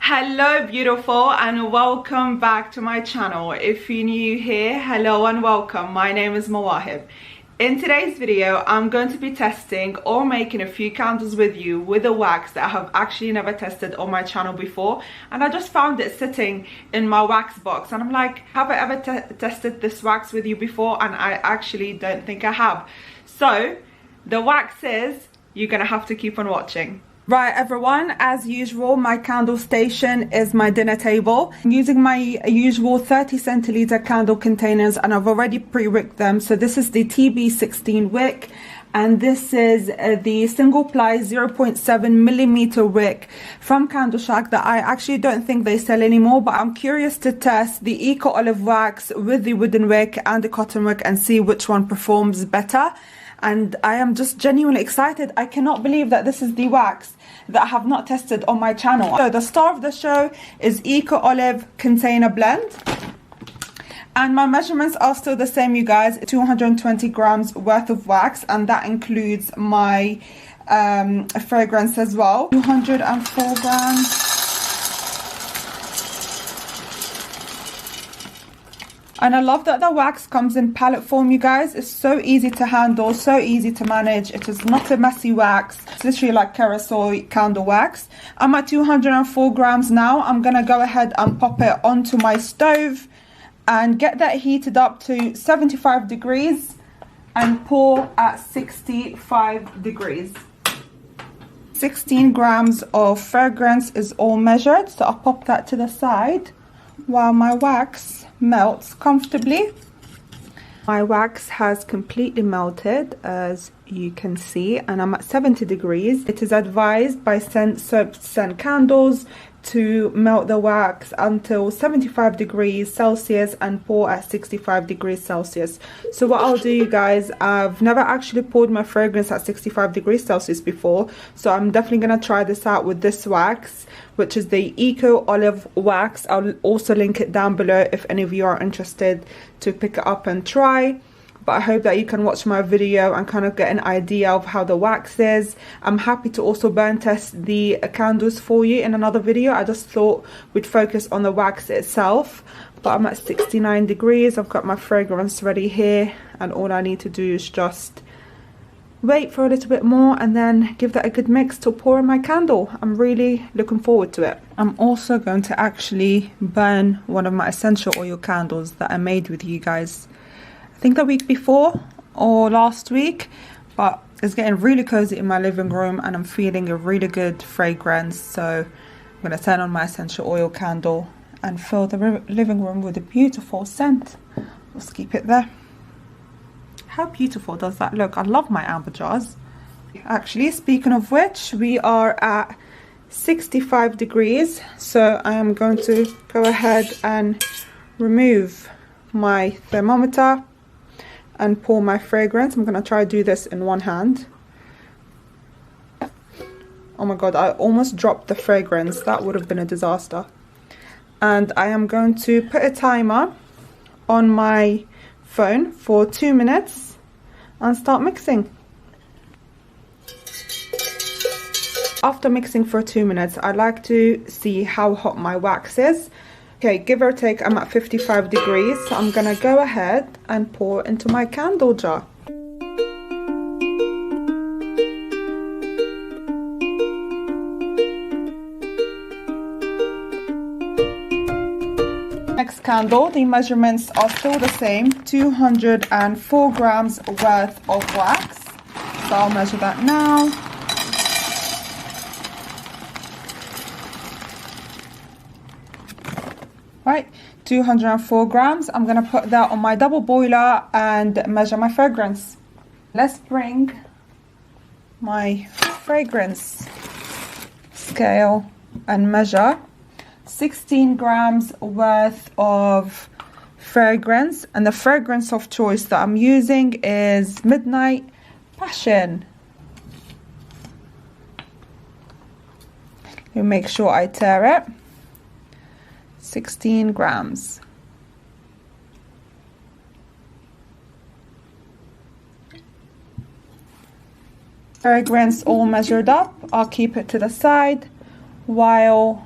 Hello beautiful, and welcome back to my channel. If you're new here, hello and welcome. My name is Mawaheb. In today's video, I'm going to be testing or making a few candles with you with a wax that I have actually never tested on my channel before, and I just found it sitting in my wax box and I'm like, have I ever tested this wax with you before? And I actually don't think I have. So the wax is, you're gonna have to keep on watching. Right everyone, as usual, my candle station is my dinner table. I'm using my usual 30 centiliter candle containers and I've already pre-wicked them. So this is the TB16 wick and this is the single ply 0.7 millimeter wick from Candle Shack that I actually don't think they sell anymore, but I'm curious to test the Eco Olive wax with the wooden wick and the cotton wick and see which one performs better. And I am just genuinely excited. I cannot believe that this is the wax that I have not tested on my channel. So the star of the show is Eco Olive Container Blend. And my measurements are still the same, you guys. 220 grams worth of wax, and that includes my fragrance as well. 204 grams. And I love that the wax comes in palette form, you guys. It's so easy to handle, so easy to manage. It is not a messy wax. It's literally like carousel candle wax. I'm at 204 grams now. I'm going to go ahead and pop it onto my stove and get that heated up to 75 degrees and pour at 65 degrees. 16 grams of fragrance is all measured, so I'll pop that to the side while my wax melts comfortably. My wax has completely melted, as you can see, and I'm at 70 degrees. It is advised by Soap Scent Candles to melt the wax until 75 degrees Celsius and pour at 65 degrees Celsius. So what I'll do, you guys, I've never actually poured my fragrance at 65 degrees Celsius before, so I'm definitely going to try this out with this wax, which is the Eco Olive wax. I'll also link it down below if any of you are interested to pick it up and try. But I hope that you can watch my video and kind of get an idea of how the wax is. I'm happy to also burn test the candles for you in another video. I just thought we'd focus on the wax itself. But I'm at 69 degrees. I've got my fragrance ready here, and all I need to do is just wait for a little bit more and then give that a good mix to pour in my candle. I'm really looking forward to it. I'm also going to actually burn one of my essential oil candles that I made with you guys, I think the week before or last week, but it's getting really cozy in my living room and I'm feeling a really good fragrance. So I'm going to turn on my essential oil candle and fill the living room with a beautiful scent. Let's keep it there. How beautiful does that look? I love my amber jars. Actually, speaking of which, we are at 65 degrees. So I am going to go ahead and remove my thermometer and pour my fragrance. I'm going to try to do this in one hand. Oh my god, I almost dropped the fragrance. That would have been a disaster. And I am going to put a timer on my phone for 2 minutes and start mixing. After mixing for 2 minutes, I like to see how hot my wax is. Okay, give or take, I'm at 55 degrees, so I'm gonna go ahead and pour into my candle jar. Next candle, the measurements are still the same, 204 grams worth of wax. So I'll measure that now. Right, 204 grams. I'm going to put that on my double boiler and measure my fragrance. Let's bring my fragrance scale and measure 16 grams worth of fragrance, and the fragrance of choice that I'm using is Midnight Passion. You make sure I tear it. 16 grams. Fragrance all measured up. I'll keep it to the side while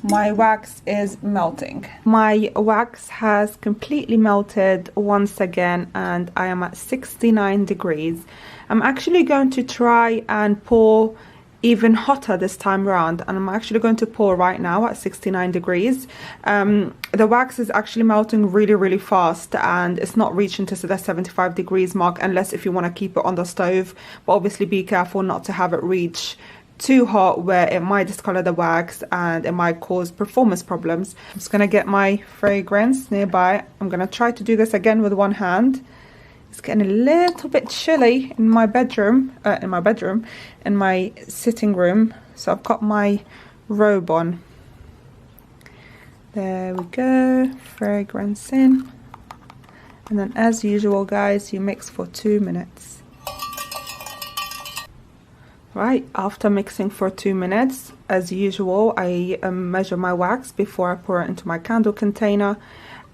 my wax is melting. My wax has completely melted once again, and I am at 69 degrees. I'm actually going to try and pour even hotter this time around, and I'm actually going to pour right now at 69 degrees. The wax is actually melting really fast, and it's not reaching to the 75 degrees mark unless if you want to keep it on the stove, but obviously be careful not to have it reach too hot where it might discolor the wax and it might cause performance problems. I'm just gonna get my fragrance nearby. I'm gonna try to do this again with one hand. It's getting a little bit chilly in my bedroom, in my sitting room. So I've got my robe on. There we go, fragrance in. And then as usual guys, you mix for 2 minutes. Right, after mixing for 2 minutes, as usual, I measure my wax before I pour it into my candle container.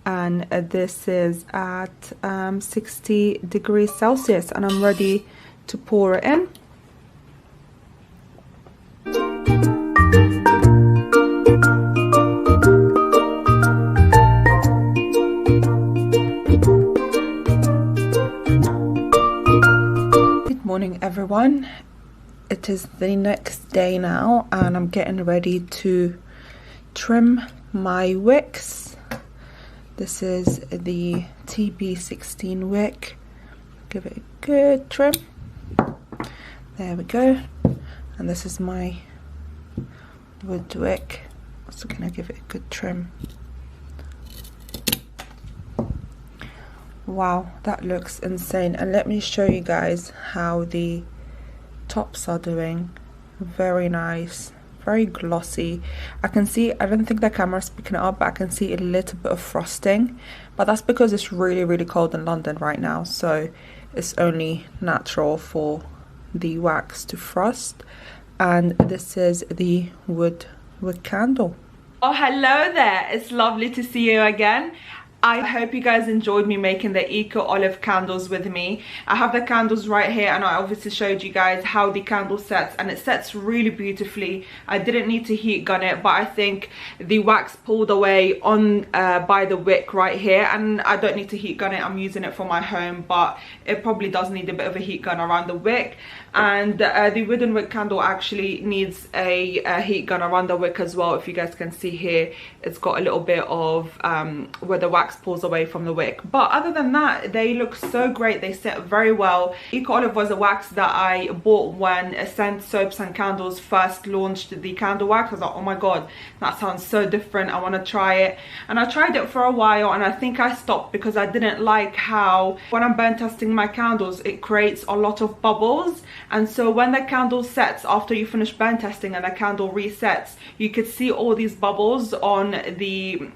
And this is at 60 degrees Celsius, and I'm ready to pour it in. Good morning everyone. It is the next day now, and I'm getting ready to trim my wicks. This is the TB16 wick. Give it a good trim. There we go. And this is my wood wick. Also gonna give it a good trim. Wow, that looks insane. And let me show you guys how the tops are doing. Very nice, very glossy. I can see, I don't think the camera's picking it up, but I can see a little bit of frosting, but that's because it's really cold in London right now, so it's only natural for the wax to frost. And this is the wood candle. Oh, hello there, it's lovely to see you again. I hope you guys enjoyed me making the Eco Olive candles with me. I have the candles right here, and I obviously showed you guys how the candle sets, and it sets really beautifully. I didn't need to heat gun it, but I think the wax pulled away on by the wick right here, and I don't need to heat gun it. I'm using it for my home, but it probably does need a bit of a heat gun around the wick. And the wooden wick candle actually needs a heat gun around the wick as well. If you guys can see here, it's got a little bit of where the wax pulls away from the wick, but other than that, they look so great. They set very well. Eco Olive was a wax that I bought when Scent Soaps and Candles first launched the candle wax. I was like, oh my god, that sounds so different, I want to try it. And I tried it for a while, and I think I stopped because I didn't like how when I'm burn testing my candles, it creates a lot of bubbles. And so when the candle sets, after you finish burn testing and the candle resets, you could see all these bubbles on the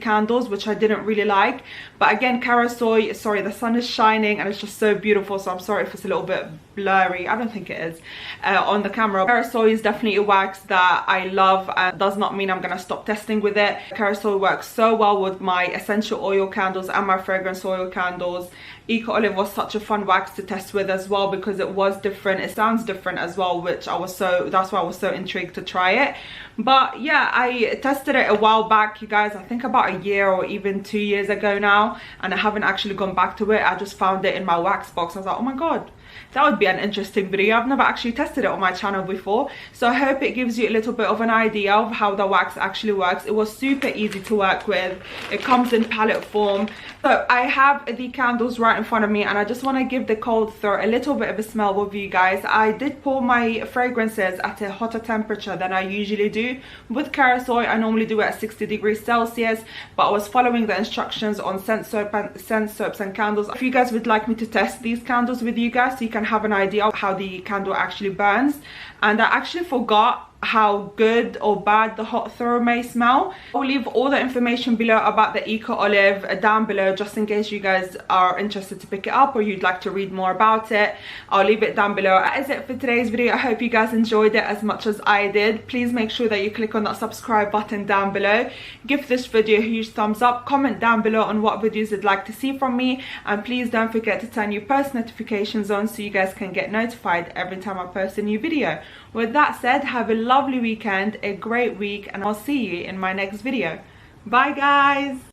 candles, which I didn't really like. But again, Carasoy, sorry, the sun is shining and it's just so beautiful, so I'm sorry if it's a little bit blurry. I don't think it is on the camera. Carasoy is definitely a wax that I love, and does not mean I'm gonna stop testing with it. Carasoy works so well with my essential oil candles and my fragrance oil candles. Eco Olive was such a fun wax to test with as well, because it was different, it sounds different as well, which that's why I was so intrigued to try it. But yeah, I tested it a while back, you guys. I think about a year or even 2 years ago now, and I haven't actually gone back to it. I just found it in my wax box. I was like, oh my god, that would be an interesting video. I've never actually tested it on my channel before, so I hope it gives you a little bit of an idea of how the wax actually works. It was super easy to work with. It comes in palette form. So I have the candles right in front of me, and I just want to give the cold throw a little bit of a smell with you guys. I did pour my fragrances at a hotter temperature than I usually do. With Carasoy, I normally do it at 60 degrees Celsius, but I was following the instructions on Scent Soaps and Candles. If you guys would like me to test these candles with you guys so you can have an idea of how the candle actually burns. And I actually forgot how good or bad the hot throw may smell. I'll leave all the information below about the Eco Olive down below, just in case you guys are interested to pick it up or you'd like to read more about it. I'll leave it down below. That is it for today's video. I hope you guys enjoyed it as much as I did. Please make sure that you click on that subscribe button down below. Give this video a huge thumbs up. Comment down below on what videos you'd like to see from me, and please don't forget to turn your post notifications on so you guys can get notified every time I post a new video. With that said, have a lovely weekend, a great week, and I'll see you in my next video. Bye guys.